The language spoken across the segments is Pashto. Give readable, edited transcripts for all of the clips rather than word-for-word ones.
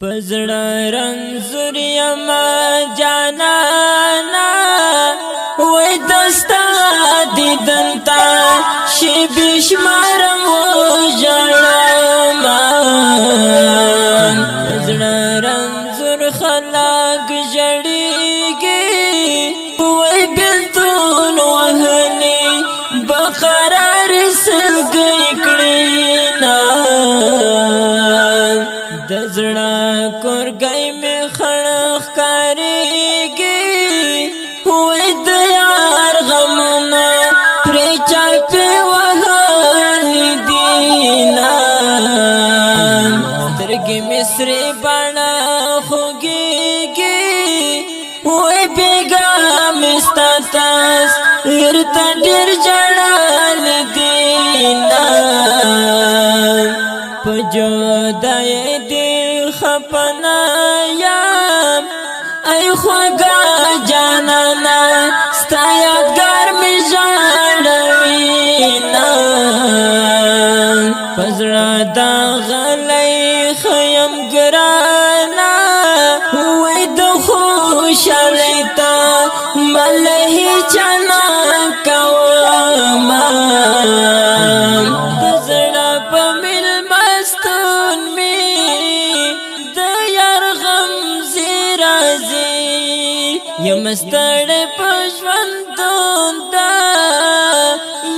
پزړه رنځور یما جانانا وای دستا دیدن تا شی بشمارم و ژړما پزړه رنځور خلک ژړیږي وای بلتون وهلی بقرار سلګی کړی نا دزړه کورګی می خړخ کاریږي وای د یار غمونه پرې چاپې وهلې دینا سترګې مې سرې بڼه خوږېږي وای بېګا مې ستا تاس ورته ډېر ژړلې دینا په جدای دی خپنا یم ای خوږه جانانا ستا یادګار مې ژړوینا په زړه داغلی ښیم ګرانه وای د خوشحالۍ ته مله هیچا نه کومه د زړه په مېلمستون مې د یار غم زی راځي یم ستړی په ژوندون دا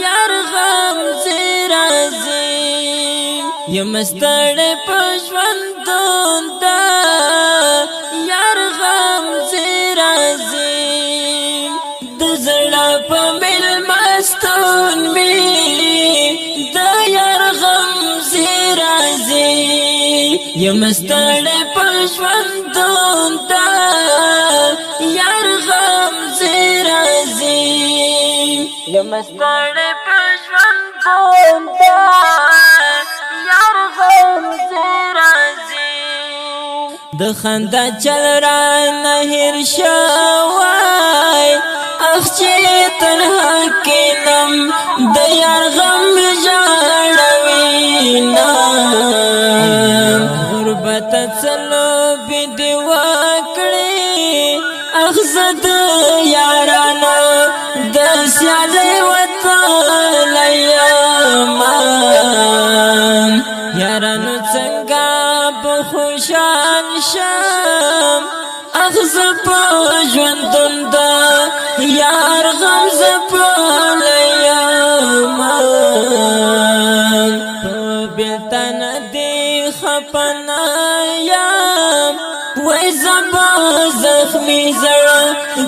یار غم زی راځي یم ستړی په ژوندون دا یار غم زی راځي د زړه په مېلمستون مې د یار غم زی راځي یم ستړی په ژوندون دا یار غم زی راځي یم ستړی په ژوندون دا یار غم زی راځي د خندا چل را نه هیر شوای اخ چې تنها کینم د یار غم ژړوینا غربت څلو بي دی وکړي اخ زد یارانو د سیالي وتلایما یارانو څنګه به خوشحال شم اخ زپ ژوندون دا یار غم زپلایما په بیلتن دی خپنا یم وای زبا زخمی زړه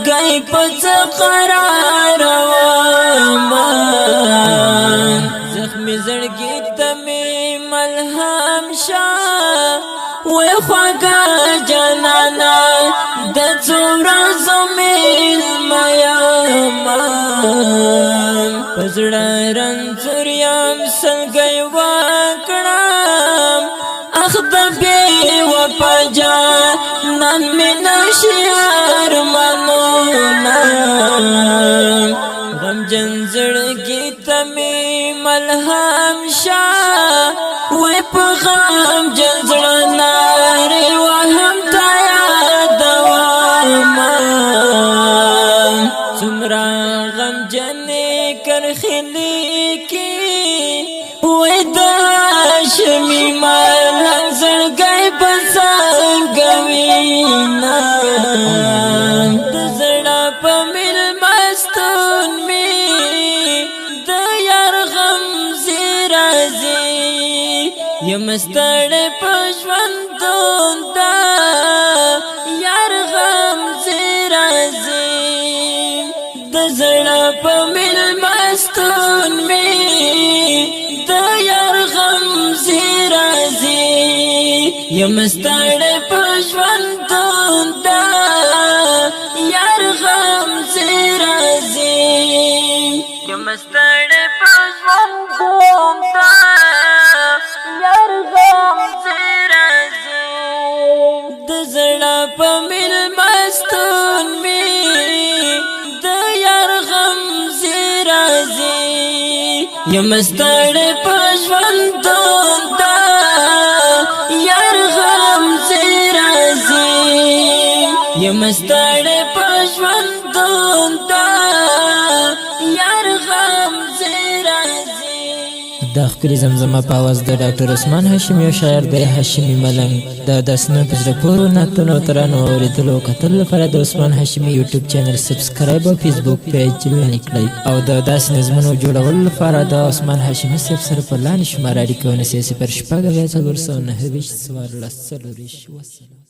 گئی پڅ قرار وما زخمی زړګي ته می ملهم شاه وای خواږه جانانا د څومره زمین مېما پزړه رنځور یم سلګی وکړم اخ د بې وفا جانان مې نشي ارمانونه غمجن زړګي ته مې ملهم شاه وای په غمجن زړه نارې وهم تا یادومه څومره غمجنې کرښې لیکي وای د هاشمي ملنګ زړګی به څنګه وینا د زړه په مېلمستون مې د یار غم زی راځي یم ستړی په ژوندون دا یار غم زی راځي د زړه په مېلمستون مې د یار غم زی راځي یم ستړی په ژوندون دا یار غم زی راځي یم ستړی په ژوندون دا یار غم زی راځي د زړه په مېلمستون مې د یار غم زی راځي یم ستړی په ژوندون دا یار غم زی هر غم زیرازی دا ښکلې زمزمه په اواز د ډاکټر عثمان هاشمي او شاعر دی هاشمي ملنګ د داسنو په زړه پورو نعتونو ترانو اورېدلو کتلو لپاره د عثمان هاشمي یوټیوب چینل سبسکرایب او فیسبوک پیج لایک کړئ او د داسې نظمونو جوړولو لپاره د عثمان هاشمي صاحب سره په لاندې شماره اړیکه ونیسئ 0 شپږ اویا 409 24 14 والسلام.